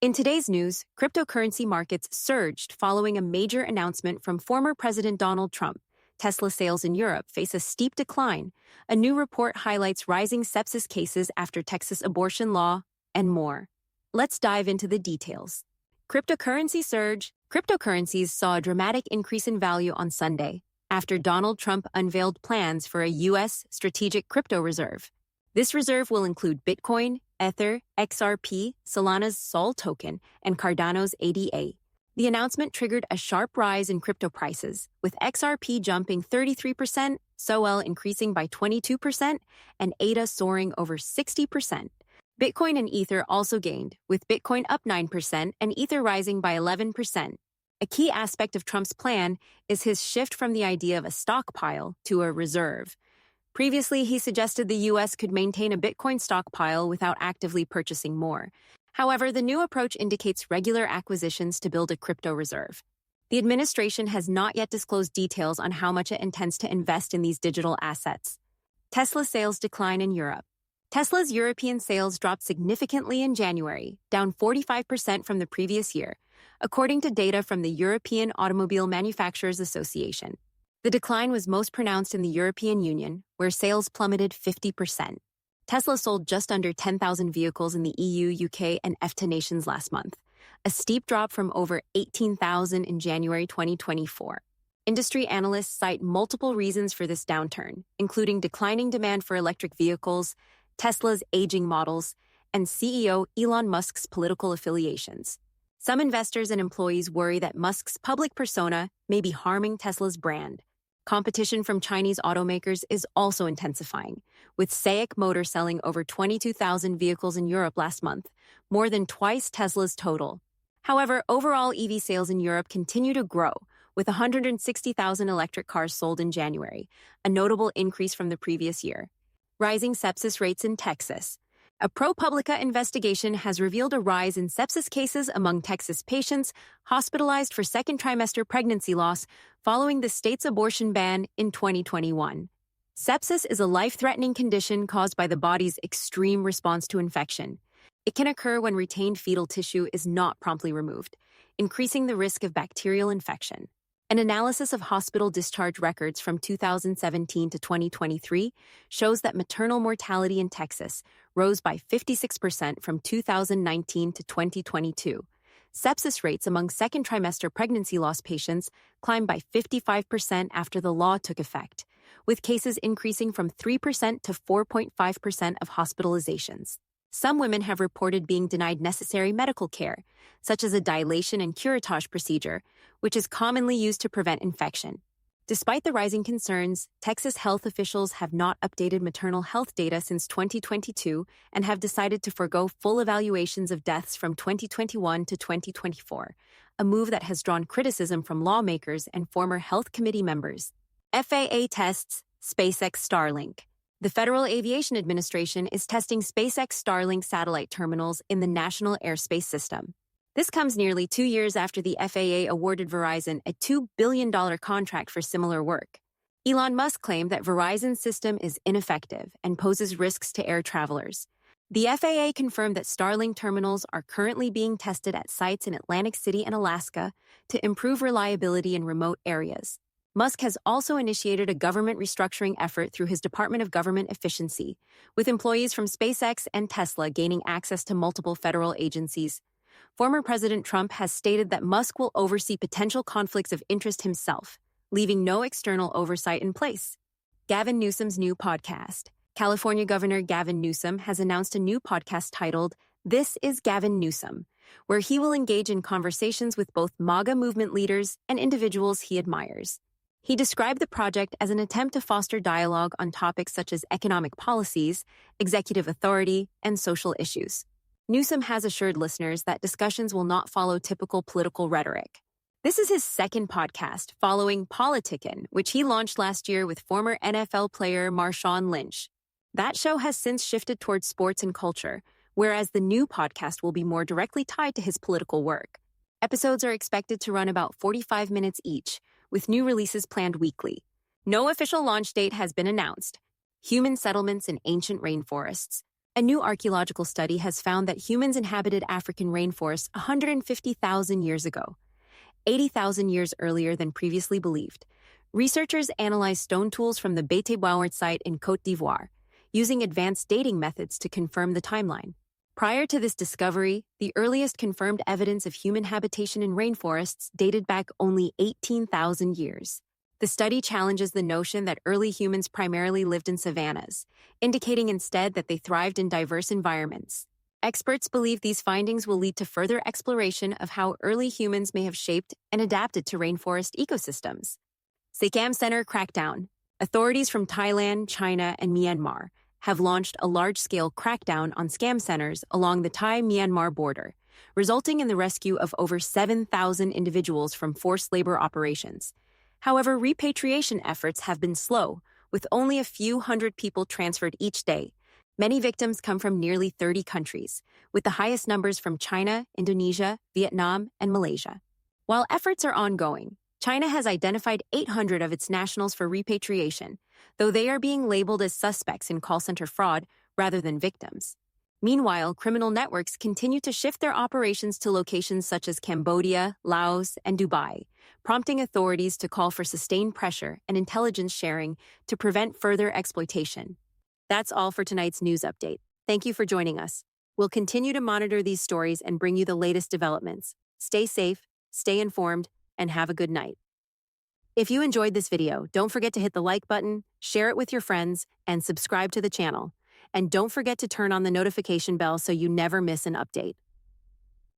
In today's news, cryptocurrency markets surged following a major announcement from former President Donald Trump. Tesla sales in Europe face a steep decline. A new report highlights rising sepsis cases after Texas abortion law, and more. Let's dive into the details. Cryptocurrency surge. Cryptocurrencies saw a dramatic increase in value on Sunday after Donald Trump unveiled plans for a U.S. strategic crypto reserve. This reserve will include Bitcoin, Ether, XRP, Solana's Sol token, and Cardano's ADA. The announcement triggered a sharp rise in crypto prices, with XRP jumping 33%, Sol increasing by 22%, and ADA soaring over 60%. Bitcoin and Ether also gained, with Bitcoin up 9% and Ether rising by 11%. A key aspect of Trump's plan is his shift from the idea of a stockpile to a reserve. Previously, he suggested the U.S. could maintain a Bitcoin stockpile without actively purchasing more. However, the new approach indicates regular acquisitions to build a crypto reserve. The administration has not yet disclosed details on how much it intends to invest in these digital assets. Tesla sales decline in Europe. Tesla's European sales dropped significantly in January, down 45% from the previous year, according to data from the European Automobile Manufacturers Association. The decline was most pronounced in the European Union, where sales plummeted 50%. Tesla sold just under 10,000 vehicles in the EU, UK, and EFTA nations last month, a steep drop from over 18,000 in January 2024. Industry analysts cite multiple reasons for this downturn, including declining demand for electric vehicles, Tesla's aging models, and CEO Elon Musk's political affiliations. Some investors and employees worry that Musk's public persona may be harming Tesla's brand. Competition from Chinese automakers is also intensifying, with SAIC Motor selling over 22,000 vehicles in Europe last month, more than twice Tesla's total. However, overall EV sales in Europe continue to grow, with 160,000 electric cars sold in January, a notable increase from the previous year. Rising sepsis rates in Texas. A ProPublica investigation has revealed a rise in sepsis cases among Texas patients hospitalized for second-trimester pregnancy loss following the state's abortion ban in 2021. Sepsis is a life-threatening condition caused by the body's extreme response to infection. It can occur when retained fetal tissue is not promptly removed, increasing the risk of bacterial infection. An analysis of hospital discharge records from 2017 to 2023 shows that maternal mortality in Texas rose by 56% from 2019 to 2022. Sepsis rates among second-trimester pregnancy loss patients climbed by 55% after the law took effect, with cases increasing from 3% to 4.5% of hospitalizations. Some women have reported being denied necessary medical care, such as a dilation and curettage procedure, which is commonly used to prevent infection. Despite the rising concerns, Texas health officials have not updated maternal health data since 2022 and have decided to forego full evaluations of deaths from 2021 to 2024, a move that has drawn criticism from lawmakers and former health committee members. FAA tests SpaceX Starlink. The Federal Aviation Administration is testing SpaceX Starlink satellite terminals in the National Airspace System. This comes nearly 2 years after the FAA awarded Verizon a $2 billion contract for similar work. Elon Musk claimed that Verizon's system is ineffective and poses risks to air travelers. The FAA confirmed that Starlink terminals are currently being tested at sites in Atlantic City and Alaska to improve reliability in remote areas. Musk has also initiated a government restructuring effort through his Department of Government Efficiency, with employees from SpaceX and Tesla gaining access to multiple federal agencies. Former President Trump has stated that Musk will oversee potential conflicts of interest himself, leaving no external oversight in place. Gavin Newsom's new podcast. California Governor Gavin Newsom has announced a new podcast titled This is Gavin Newsom, where he will engage in conversations with both MAGA movement leaders and individuals he admires. He described the project as an attempt to foster dialogue on topics such as economic policies, executive authority, and social issues. Newsom has assured listeners that discussions will not follow typical political rhetoric. This is his second podcast, following Politickin, which he launched last year with former NFL player Marshawn Lynch. That show has since shifted towards sports and culture, whereas the new podcast will be more directly tied to his political work. Episodes are expected to run about 45 minutes each, with new releases planned weekly. No official launch date has been announced. Human settlements in ancient rainforests. A new archaeological study has found that humans inhabited African rainforests 150,000 years ago, 80,000 years earlier than previously believed. Researchers analyzed stone tools from the Bete-Bouart site in Côte d'Ivoire, using advanced dating methods to confirm the timeline. Prior to this discovery, the earliest confirmed evidence of human habitation in rainforests dated back only 18,000 years. The study challenges the notion that early humans primarily lived in savannas, indicating instead that they thrived in diverse environments. Experts believe these findings will lead to further exploration of how early humans may have shaped and adapted to rainforest ecosystems. Scam Center Crackdown. Authorities from Thailand, China, and Myanmar have launched a large-scale crackdown on scam centers along the Thai-Myanmar border, resulting in the rescue of over 7,000 individuals from forced labor operations. However, repatriation efforts have been slow, with only a few hundred people transferred each day. Many victims come from nearly 30 countries, with the highest numbers from China, Indonesia, Vietnam, and Malaysia. While efforts are ongoing, China has identified 800 of its nationals for repatriation, though they are being labeled as suspects in call center fraud rather than victims. Meanwhile, criminal networks continue to shift their operations to locations such as Cambodia, Laos, and Dubai, prompting authorities to call for sustained pressure and intelligence sharing to prevent further exploitation. That's all for tonight's news update. Thank you for joining us. We'll continue to monitor these stories and bring you the latest developments. Stay safe, stay informed, and have a good night. If you enjoyed this video, don't forget to hit the like button, share it with your friends, and subscribe to the channel. And don't forget to turn on the notification bell so you never miss an update.